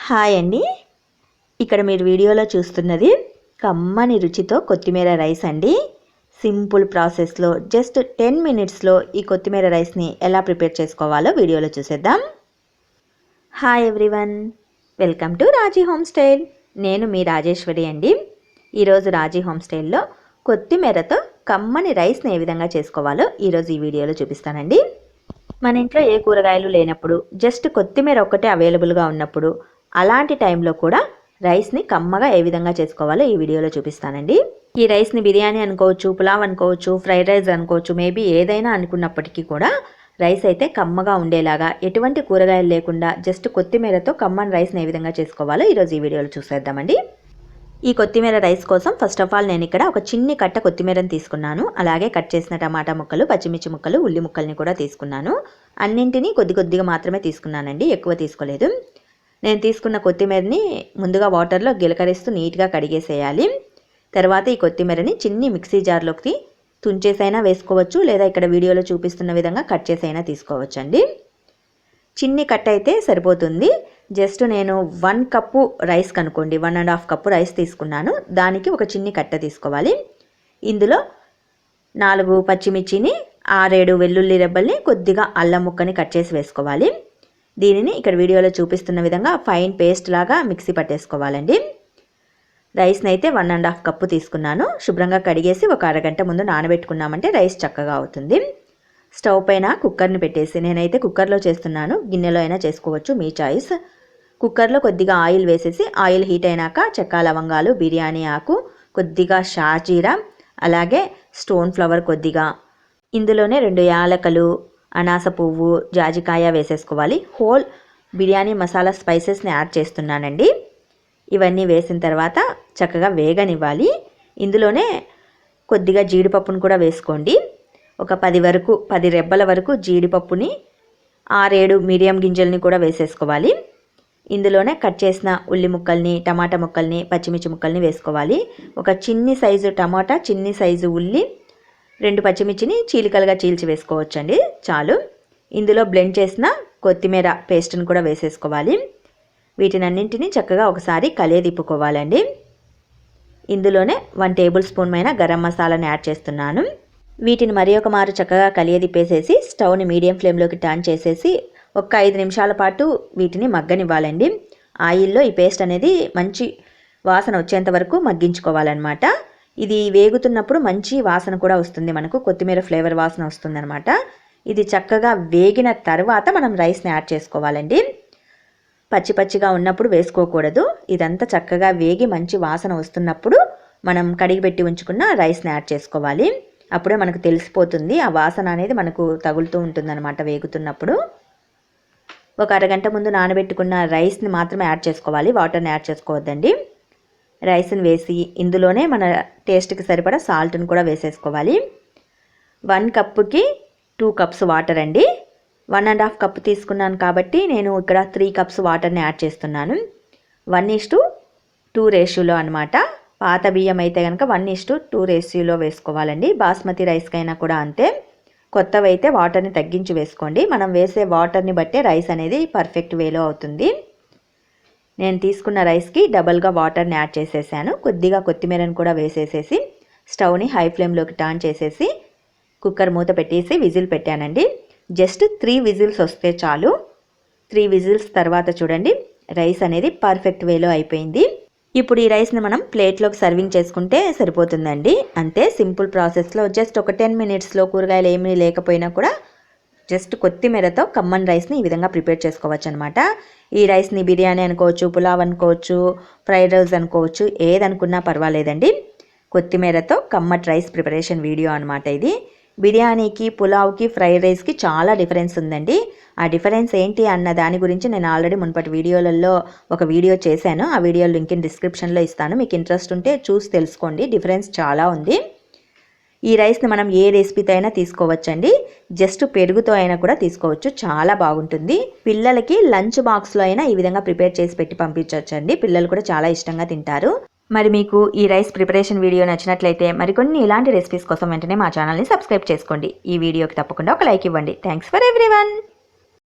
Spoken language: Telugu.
హాయ్ అండి. ఇక్కడ మీరు వీడియోలో చూస్తున్నది కమ్మని రుచితో కొత్తిమీర రైస్ అండి. సింపుల్ ప్రాసెస్లో జస్ట్ 10 మినిట్స్లో ఈ కొత్తిమీర రైస్ని ఎలా ప్రిపేర్ చేసుకోవాలో వీడియోలో చూసేద్దాం. Hi everyone, welcome to Raji home style. నేను మీ రాజేశ్వరి అండి. ఈరోజు రాజీ హోమ్ స్టైల్లో కొత్తిమీరతో కమ్మని రైస్ని ఏ విధంగా చేసుకోవాలో ఈరోజు ఈ వీడియోలో చూపిస్తానండి. మన ఇంట్లో ఏ కూరగాయలు లేనప్పుడు, జస్ట్ కొత్తిమీర ఒక్కటే అవైలబుల్గా ఉన్నప్పుడు, అలాంటి టైంలో కూడా రైస్ని కమ్మగా ఏ విధంగా చేసుకోవాలో ఈ వీడియోలో చూపిస్తానండి. ఈ రైస్ని బిర్యానీ అనుకోవచ్చు, పులావ్ అనుకోవచ్చు, ఫ్రైడ్ రైస్ అనుకోవచ్చు, మేబీ ఏదైనా అనుకున్నప్పటికీ కూడా రైస్ అయితే కమ్మగా ఉండేలాగా, ఎటువంటి కూరగాయలు లేకుండా జస్ట్ కొత్తిమీరతో కమ్మని రైస్ని ఏ విధంగా చేసుకోవాలో ఈరోజు ఈ వీడియోలో చూసేద్దామండి. ఈ కొత్తిమీర రైస్ కోసం ఫస్ట్ ఆఫ్ ఆల్ నేను ఇక్కడ ఒక చిన్ని కట్ట కొత్తిమీరని తీసుకున్నాను. అలాగే కట్ చేసిన టమాటా ముక్కలు, పచ్చిమిర్చి ముక్కలు, ఉల్లి ముక్కల్ని కూడా తీసుకున్నాను. అన్నింటినీ కొద్ది కొద్దిగా మాత్రమే తీసుకున్నానండి, ఎక్కువ తీసుకోలేదు. నేను తీసుకున్న కొత్తిమీరని ముందుగా వాటర్లో గిలకరిస్తూ నీట్గా కడిగేసేయాలి. తర్వాత ఈ కొత్తిమీరని చిన్ని మిక్సీ జార్లోకి తుంచేసైనా వేసుకోవచ్చు, లేదా ఇక్కడ వీడియోలో చూపిస్తున్న విధంగా కట్ చేసైనా తీసుకోవచ్చండి. చిన్ని కట్ అయితే సరిపోతుంది. జస్ట్ నేను 1 కప్పు రైస్ కనుకోండి, 1.5 కప్పు రైస్ తీసుకున్నాను. దానికి ఒక చిన్ని కట్ట తీసుకోవాలి. ఇందులో 4 పచ్చిమిర్చిని, 6-7 వెల్లుల్లి రెబ్బల్ని, కొద్దిగా అల్లం ముక్కని కట్ చేసి వేసుకోవాలి. దీనిని ఇక్కడ వీడియోలో చూపిస్తున్న విధంగా ఫైన్ పేస్ట్ లాగా మిక్సీ పట్టేసుకోవాలండి. రైస్ని అయితే 1.5 కప్పు తీసుకున్నాను. శుభ్రంగా కడిగేసి ఒక అరగంట ముందు నానబెట్టుకున్నామంటే రైస్ చక్కగా అవుతుంది. స్టవ్ పైన కుక్కర్ని పెట్టేసి, నేనైతే కుక్కర్లో చేస్తున్నాను, గిన్నెలో అయినా చేసుకోవచ్చు, మీ చాయిస్. కుక్కర్లో కొద్దిగా ఆయిల్ వేసేసి, ఆయిల్ హీట్ అయినాక చెక్క, లవంగాలు, బిర్యానీ ఆకు, కొద్దిగా షాజీరా, అలాగే స్టోన్ ఫ్లవర్ కొద్దిగా, ఇందులోనే 2 యాలకలు, అనాస పువ్వు, జాజికాయ వేసేసుకోవాలి. హోల్ బిర్యానీ మసాలా స్పైసెస్ని యాడ్ చేస్తున్నానండి. ఇవన్నీ వేసిన తర్వాత చక్కగా వేగనివ్వాలి. ఇందులోనే కొద్దిగా జీడిపప్పును కూడా వేసుకోండి. ఒక 10 రెబ్బల వరకు జీడిపప్పుని, 6-7 మిరియం గింజల్ని కూడా వేసేసుకోవాలి. ఇందులోనే కట్ చేసిన ఉల్లి ముక్కల్ని, టమాటా ముక్కల్ని, పచ్చిమిర్చి ముక్కల్ని వేసుకోవాలి. ఒక చిన్ని సైజు టమాటా, చిన్ని సైజు ఉల్లి, 2 పచ్చిమిర్చిని చీలికలుగా చీల్చి వేసుకోవచ్చండి, చాలు. ఇందులో బ్లెండ్ చేసిన కొత్తిమీర పేస్ట్ని కూడా వేసేసుకోవాలి. వీటినన్నింటినీ చక్కగా ఒకసారి కలియదిప్పుకోవాలండి. ఇందులోనే 1 టేబుల్ స్పూన్ మైన గరం మసాలాని యాడ్ చేస్తున్నాను. వీటిని మరి ఒక మారు చక్కగా కలియదిప్పేసేసి స్టవ్ని మీడియం ఫ్లేమ్లోకి టర్న్ చేసేసి ఒక 5 నిమిషాల పాటు వీటిని మగ్గనివ్వాలండి. ఆయిల్లో ఈ పేస్ట్ అనేది మంచి వాసన వచ్చేంత వరకు మగ్గించుకోవాలన్నమాట. ఇది వేగుతున్నప్పుడు మంచి వాసన కూడా వస్తుంది, మనకు కొత్తిమీర ఫ్లేవర్ వాసన వస్తుందన్నమాట. ఇది చక్కగా వేగిన తర్వాత మనం రైస్ని యాడ్ చేసుకోవాలండి. పచ్చి పచ్చిగా ఉన్నప్పుడు వేసుకోకూడదు. ఇదంతా చక్కగా వేగి మంచి వాసన వస్తున్నప్పుడు మనం కడిగి పెట్టి ఉంచుకున్న రైస్ని యాడ్ చేసుకోవాలి. అప్పుడే మనకు తెలిసిపోతుంది, ఆ వాసన అనేది మనకు తగులుతూ ఉంటుందన్నమాట వేగుతున్నప్పుడు. ఒక అరగంట ముందు నానబెట్టుకున్న రైస్ని మాత్రమే యాడ్ చేసుకోవాలి, వాటర్ని యాడ్ చేసుకోవద్దండి. రైస్ని వేసి ఇందులోనే మన టేస్ట్కి సరిపడా సాల్ట్ని కూడా వేసేసుకోవాలి. 1 కప్పుకి 2 కప్స్ వాటర్ అండి. 1.5 కప్పు తీసుకున్నాను కాబట్టి నేను ఇక్కడ 3 కప్స్ వాటర్ని యాడ్ చేస్తున్నాను. 1:2 రేషియోలో అనమాట. పాత బియ్యం అయితే కనుక 1:2 రేషియోలో వేసుకోవాలండి. బాస్మతి రైస్కైనా కూడా అంతే. కొత్తవి అయితే వాటర్ని తగ్గించి వేసుకోండి. మనం వేసే వాటర్ని బట్టే రైస్ అనేది పర్ఫెక్ట్ వేలో అవుతుంది. నేను తీసుకున్న రైస్కి డబల్గా వాటర్ని యాడ్ చేసేసాను. కొద్దిగా కొత్తిమీరని కూడా వేసేసేసి స్టవ్ని హై ఫ్లేమ్లోకి టర్న్ చేసేసి కుక్కర్ మూత పెట్టేసి విజిల్ పెట్టానండి. జస్ట్ 3 విజిల్స్ వస్తే చాలు. 3 విజిల్స్ తర్వాత చూడండి, రైస్ అనేది పర్ఫెక్ట్ వేలో అయిపోయింది. ఇప్పుడు ఈ రైస్ని మనం ప్లేట్లోకి సర్వింగ్ చేసుకుంటే సరిపోతుందండి. అంతే, సింపుల్ ప్రాసెస్లో జస్ట్ ఒక 10 మినిట్స్లో కూరగాయలు ఏమీ లేకపోయినా కూడా జస్ట్ కొత్తిమీరతో కమ్మన్ రైస్ని ఈ విధంగా ప్రిపేర్ చేసుకోవచ్చు అనమాట. ఈ రైస్ని బిర్యానీ అనుకోవచ్చు, పులావ్ అనుకోవచ్చు, ఫ్రైడ్ రైస్ అనుకోవచ్చు, ఏదనుకున్నా పర్వాలేదండి. కొత్తిమీరతో కమ్మట్ రైస్ ప్రిపరేషన్ వీడియో అనమాట ఇది. బిర్యానీకి, పులావ్కి, ఫ్రైడ్ రైస్కి చాలా డిఫరెన్స్ ఉందండి. ఆ డిఫరెన్స్ ఏంటి అన్న దాని గురించి నేను ఆల్రెడీ మునుపటి వీడియోలలో ఒక వీడియో చేశాను. ఆ వీడియో లింక్ డిస్క్రిప్షన్లో ఇస్తాను, మీకు ఇంట్రెస్ట్ ఉంటే చూసి తెలుసుకోండి. డిఫరెన్స్ చాలా ఉంది. ఈ రైస్ని మనం ఏ రెసిపీతో అయినా తీసుకోవచ్చండి. జస్ట్ పెరుగుతో అయినా కూడా తీసుకోవచ్చు, చాలా బాగుంటుంది. పిల్లలకి లంచ్ బాక్స్లో అయినా ఈ విధంగా ప్రిపేర్ చేసి పెట్టి పంపించవచ్చండి. పిల్లలు కూడా చాలా ఇష్టంగా తింటారు. మరి మీకు ఈ రైస్ ప్రిపరేషన్ వీడియో నచ్చినట్లయితే మరికొన్ని ఇలాంటి రెసిపీస్ కోసం వెంటనే మా ఛానల్ని సబ్స్క్రైబ్ చేసుకోండి. ఈ వీడియోకి తప్పకుండా ఒక లైక్ ఇవ్వండి. Thanks for everyone.